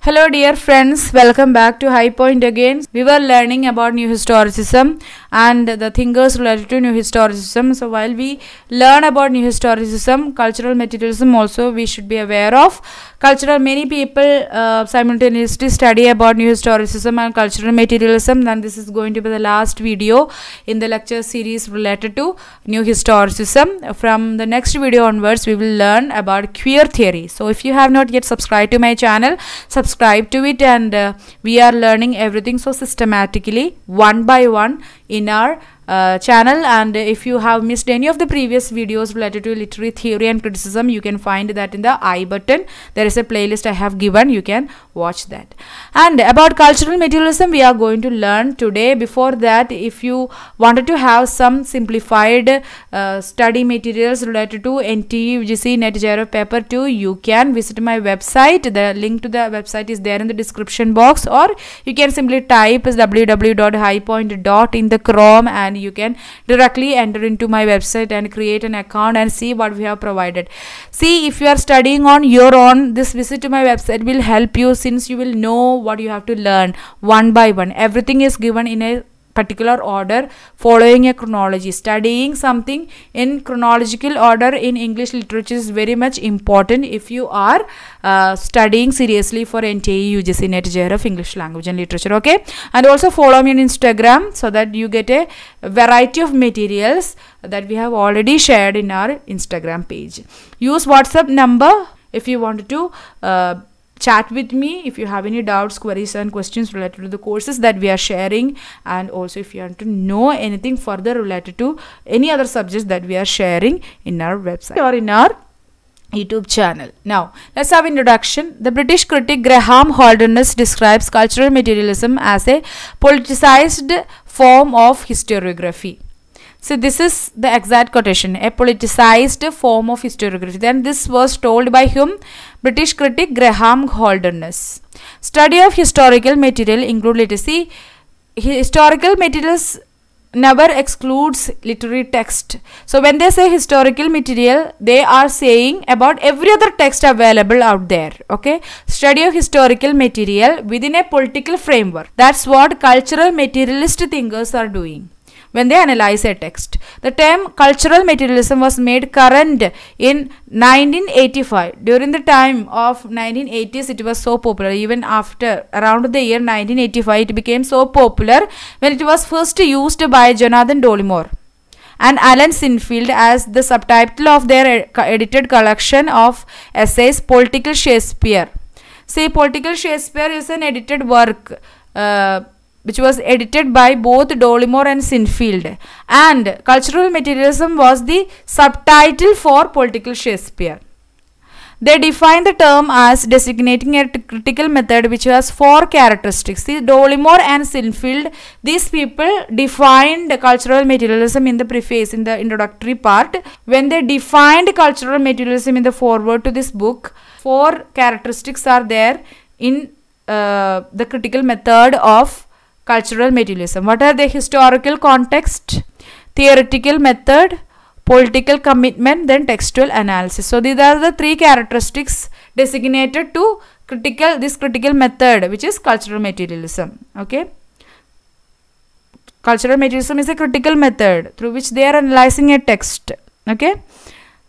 Hello dear friends, welcome back to High Point again. We were learning about New Historicism and the thinkers related to New Historicism. So while we learn about New Historicism, cultural materialism also we should be aware of. Many people simultaneously study about New Historicism and cultural materialism. Then this is going to be the last video in the lecture series related to New Historicism. From the next video onwards, we will learn about queer theory. So if you have not yet subscribed to my channel, subscribe to it, and we are learning everything so systematically one by one in our channel. And if you have missed any of the previous videos related to literary theory and criticism, you can find that in the I button. There is a playlist I have given, you can watch that. And about cultural materialism we are going to learn today. Before that, if you wanted to have some simplified study materials related to NTE UGC NET JARO paper 2, you can visit my website. The link to the website is there in the description box, or you can simply type www.highpoint. in the Chrome, and you can directly enter into my website and create an account and see what we have provided. See, if you are studying on your own, this visit to my website will help you, since you will know what you have to learn one by one. Everything is given in a particular order, following a chronology. Studying something in chronological order in English literature is very much important if you are studying seriously for NTE UGC NET JARO of English language and literature. Okay, and also follow me on Instagram so that you get a variety of materials that we have already shared in our Instagram page. Use WhatsApp number if you wanted to chat with me if you have any doubts, queries and questions related to the courses that we are sharing, and also if you want to know anything further related to any other subjects that we are sharing in our website or in our YouTube channel. Now let's have introduction. The British critic Graham Holderness describes cultural materialism as a politicized form of historiography. So this is the exact quotation, a politicized form of historiography. Then this was told by whom? British critic Graham Holderness. Study of historical material include literacy. Historical materials never excludes literary text. So when they say historical material, they are saying about every other text available out there. Okay, study of historical material within a political framework. That's what cultural materialist thinkers are doing when they analyze a text. The term cultural materialism was made current in 1985. During the time of 1980s, it was so popular. Even after around the year 1985, it became so popular when it was first used by Jonathan Dollimore and Alan Sinfield as the subtitle of their edited collection of essays, Political Shakespeare. See, Political Shakespeare is an edited work which was edited by both Dollimore and Sinfield, and cultural materialism was the subtitle for Political Shakespeare. They define the term as designating a critical method which has four characteristics. See, Dollimore and Sinfield, these people defined cultural materialism in the preface, in the introductory part. When they defined cultural materialism in the foreword to this book, four characteristics are there in the critical method of cultural materialism. What are the? Historical context, theoretical method, political commitment, then textual analysis. So these are the three characteristics designated to this critical method, which is cultural materialism. Okay, cultural materialism is a critical method through which they are analyzing a text. Okay,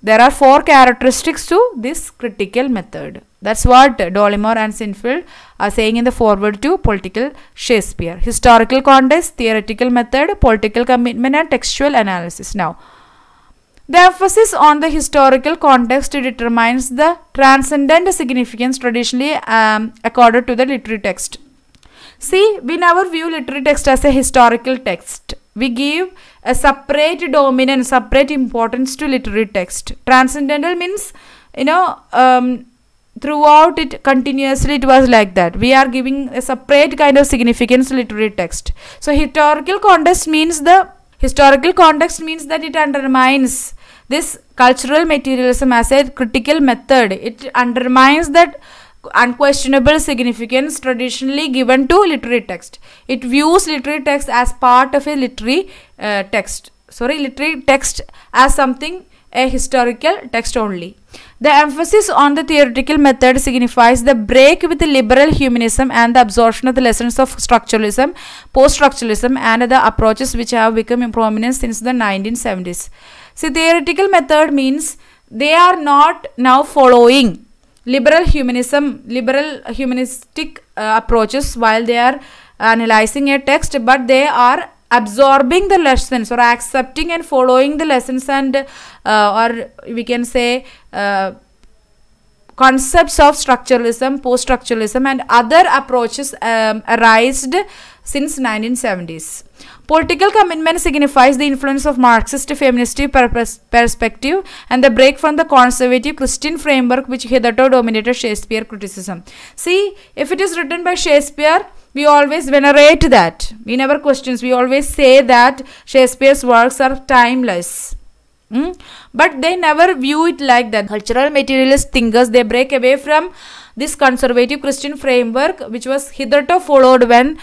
there are four characteristics to this critical method. That's what Dollimore and Sinfield are saying in the foreword to Political Shakespeare. Historical context, theoretical method, political commitment and textual analysis. Now, the emphasis on the historical context determines the transcendent significance traditionally accorded to the literary text. See, we never view literary text as a historical text. We give a separate dominance, separate importance to literary text. Transcendental means, throughout it continuously it was like that. We are giving a separate kind of significance to literary text. So historical context means that it undermines this cultural materialism as a critical method. It undermines that unquestionable significance traditionally given to literary text. It views literary text as part of a literary text as something a historical text only. The emphasis on the theoretical method signifies the break with liberal humanism and the absorption of the lessons of structuralism, post-structuralism, and the approaches which have become prominent since the 1970s. See, theoretical method means they are not now following liberal humanistic approaches while they are analyzing a text, but they are absorbing the lessons or accepting and following the lessons and or we can say concepts of structuralism, post-structuralism, and other approaches arised since 1970s. Political commitment signifies the influence of Marxist feminist perspective and the break from the conservative Christian framework which hitherto dominated Shakespeare criticism. See, if it is written by Shakespeare, we always venerate that. We never question. We always say that Shakespeare's works are timeless. But they never view it like that. Cultural materialist thinkers, they break away from this conservative Christian framework which was hitherto followed when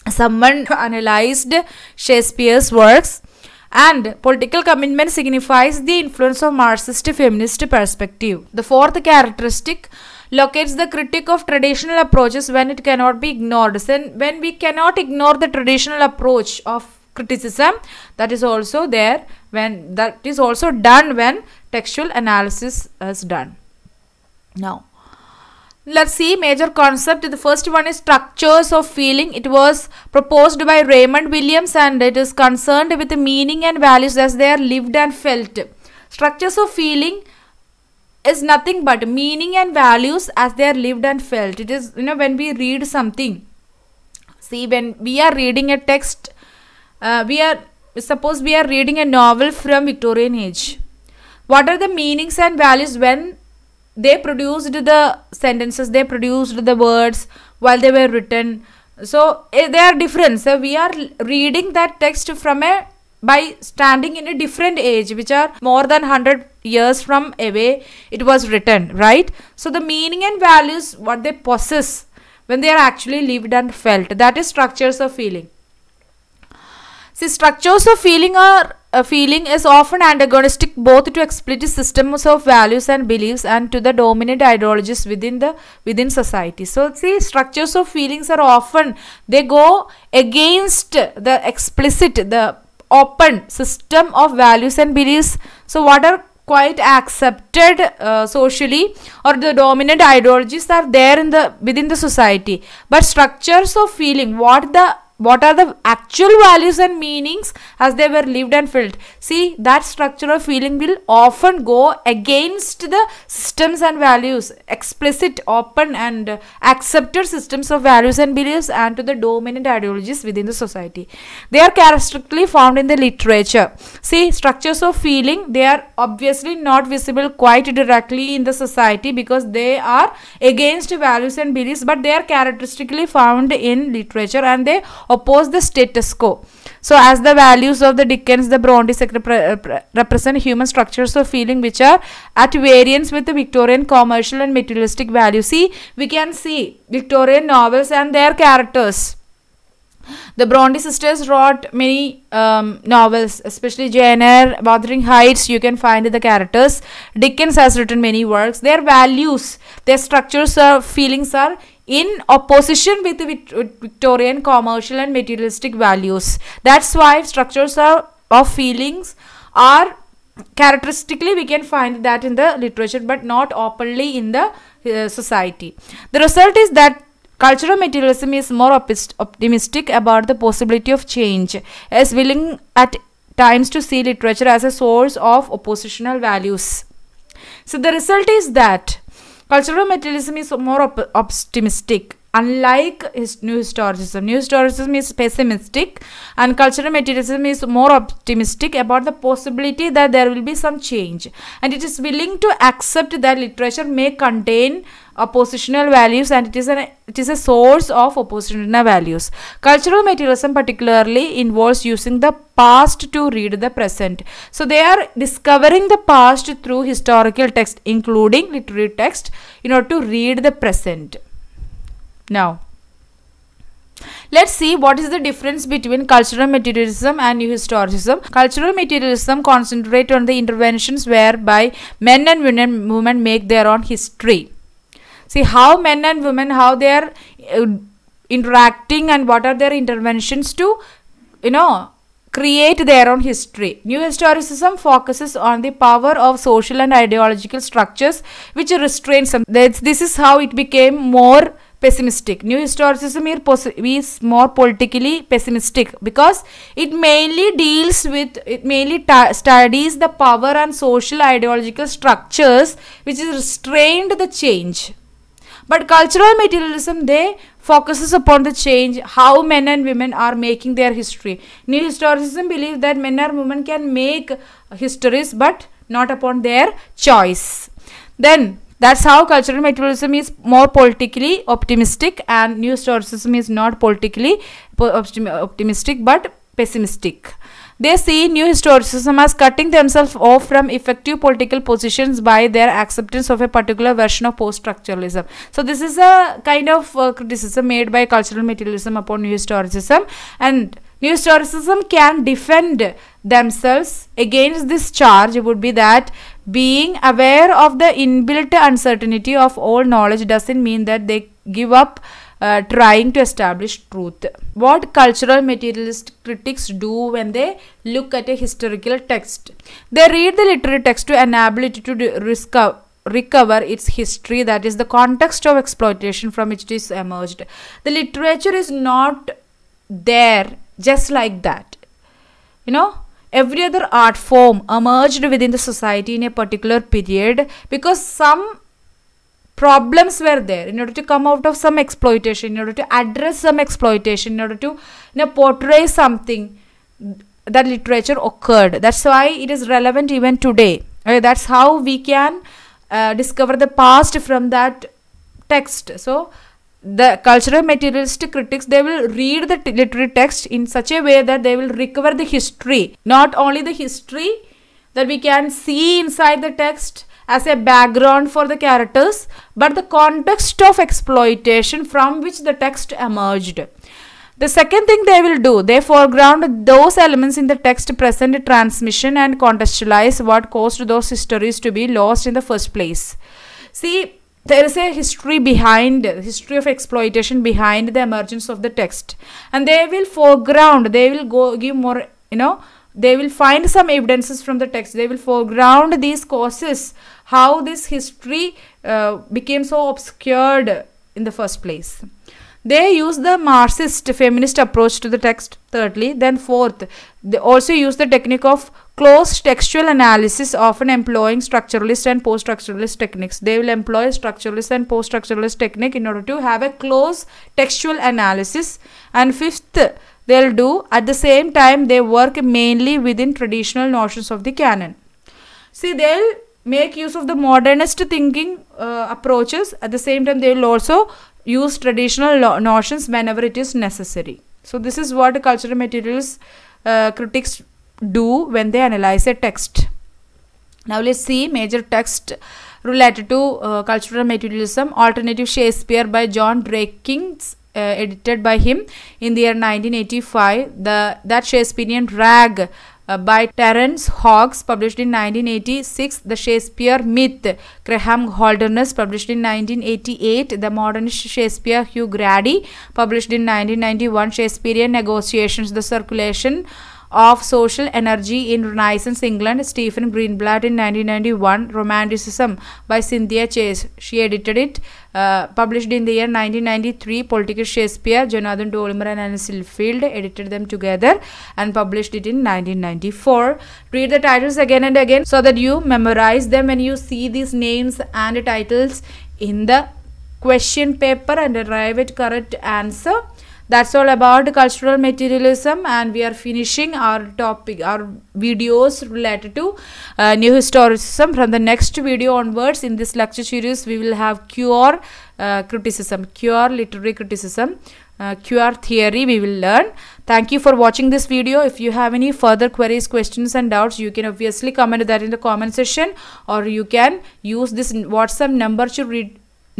someone analyzed Shakespeare's works. And political commitment signifies the influence of Marxist feminist perspective. The fourth characteristic locates the critique of traditional approaches when it cannot be ignored. So when we cannot ignore the traditional approach of criticism, that is also there when that is also done when textual analysis is done. Now, let's see major concept. The first one is structures of feeling. It was proposed by Raymond Williams and it is concerned with the meaning and values as they are lived and felt. Structures of feeling is nothing but meaning and values as they are lived and felt. It is, when we read something. See, when we are reading a text, suppose we are reading a novel from Victorian age. What are the meanings and values when they produced the sentences, they produced the words while they were written? So they are different. So we are reading that text from by standing in a different age, which are more than 100 years from away it was written, right? So the meaning and values, what they possess when they are actually lived and felt, that is structures of feeling. See, structures of feeling is often antagonistic both to explicit systems of values and beliefs and to the dominant ideologies within society. So see, structures of feelings are often, they go against the explicit, the open system of values and beliefs. So what are quite accepted socially, or the dominant ideologies are there within the society. But structures of feeling, what are the actual values and meanings as they were lived and felt. See, that structure of feeling will often go against the systems and values, explicit, open and accepted systems of values and beliefs, and to the dominant ideologies within the society. They are characteristically found in the literature. See, structures of feeling, they are obviously not visible quite directly in the society because they are against values and beliefs, but they are characteristically found in literature and they oppose the status quo. So as the values of the Dickens, the Bronte represent human structures of feeling which are at variance with the Victorian commercial and materialistic values. See, we can see Victorian novels and their characters. The Bronte sisters wrote many novels, especially Jane Eyre, Wuthering Heights, you can find the characters. Dickens has written many works. Their values, their structures of feelings are in opposition with the Victorian commercial and materialistic values. That's why structures of feelings are characteristically, we can find that in the literature but not openly in the society. The result is that cultural materialism is more optimistic about the possibility of change, as willing at times to see literature as a source of oppositional values. So the result is that cultural materialism is more optimistic, unlike New Historicism. New Historicism is pessimistic and cultural materialism is more optimistic about the possibility that there will be some change, and it is willing to accept that literature may contain oppositional values and it is a source of oppositional values. Cultural materialism particularly involves using the past to read the present. So they are discovering the past through historical text, including literary text, in order to read the present. Now, Let's see what is the difference between cultural materialism and new historicism. Cultural materialism concentrates on the interventions whereby men and women make their own history. See how men and women, how they are interacting and what are their interventions to, create their own history. New historicism focuses on the power of social and ideological structures which restrain some. This is how it became more pessimistic. New historicism is more politically pessimistic because it mainly studies the power and social ideological structures which restrained the change. But cultural materialism, they focuses upon the change, how men and women are making their history. New historicism believes that men or women can make histories but not upon their choice. Then that's how cultural materialism is more politically optimistic and new historicism is not politically optimistic but pessimistic. They see new historicism as cutting themselves off from effective political positions by their acceptance of a particular version of post-structuralism. So this is a kind of criticism made by cultural materialism upon new historicism, and new historicism can defend themselves against this charge would be that being aware of the inbuilt uncertainty of all knowledge doesn't mean that they give up trying to establish truth. What cultural materialist critics do when they look at a historical text? They read the literary text to enable it to recover its history, that is the context of exploitation from which it is emerged. The literature is not there just like that. Every other art form emerged within the society in a particular period because some problems were there in order to come out of some exploitation, in order to address some exploitation, in order to portray something. That literature occurred. That's why it is relevant even today. That's how we can discover the past from that text. So the cultural materialist critics, they will read the literary text in such a way that they will recover the history, not only the history that we can see inside the text as a background for the characters, but the context of exploitation from which the text emerged. The second thing they will do, they foreground those elements in the text present transmission and contextualize what caused those histories to be lost in the first place. See, there is a history of exploitation behind the emergence of the text, and they will foreground, they will give more, they will find some evidences from the text, they will foreground these causes, how this history became so obscured in the first place. They use the Marxist feminist approach to the text, thirdly. Then fourth, they also use the technique of close textual analysis, often employing structuralist and post-structuralist techniques. They will employ structuralist and post-structuralist technique in order to have a close textual analysis. And fifth, they'll do, at the same time, they work mainly within traditional notions of the canon. See, they'll make use of the modernist thinking approaches. At the same time, they will also use traditional notions whenever it is necessary. So this is what cultural materials critics do when they analyze a text. Now let's see major text related to cultural materialism. Alternative Shakespeare by John Drakings, edited by him in the year 1985. That Shakespearean rag by Terence Hawkes, published in 1986. The Shakespeare Myth, Graham Holderness, published in 1988. The Modernist Shakespeare, Hugh Grady, published in 1991. Shakespearean Negotiations, The Circulation of Social Energy in Renaissance England, Stephen Greenblatt in 1991. Romanticism by Cynthia Chase, she edited it, published in the year 1993. Political Shakespeare, Jonathan Dolmer and Anne Silfield edited them together and published it in 1994. Read the titles again and again so that you memorize them when you see these names and titles in the question paper and arrive at correct answer. That's all about cultural materialism, and we are finishing our topic, our videos related to new historicism. From the next video onwards in this lecture series, we will have queer criticism, queer literary criticism, queer theory we will learn. Thank you for watching this video. If you have any further queries, questions and doubts, you can obviously comment that in the comment section, or you can use this WhatsApp number to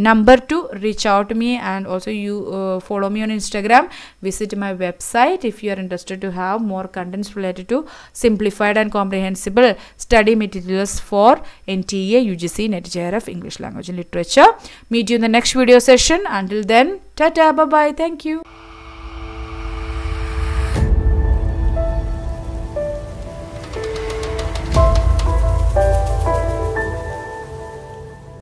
number to reach out to me, and also you follow me on Instagram, visit my website if you are interested to have more contents related to simplified and comprehensible study materials for NTA, UGC, NET, JRF, English language and literature. Meet you in the next video session. Until then, tata, bye bye, thank you.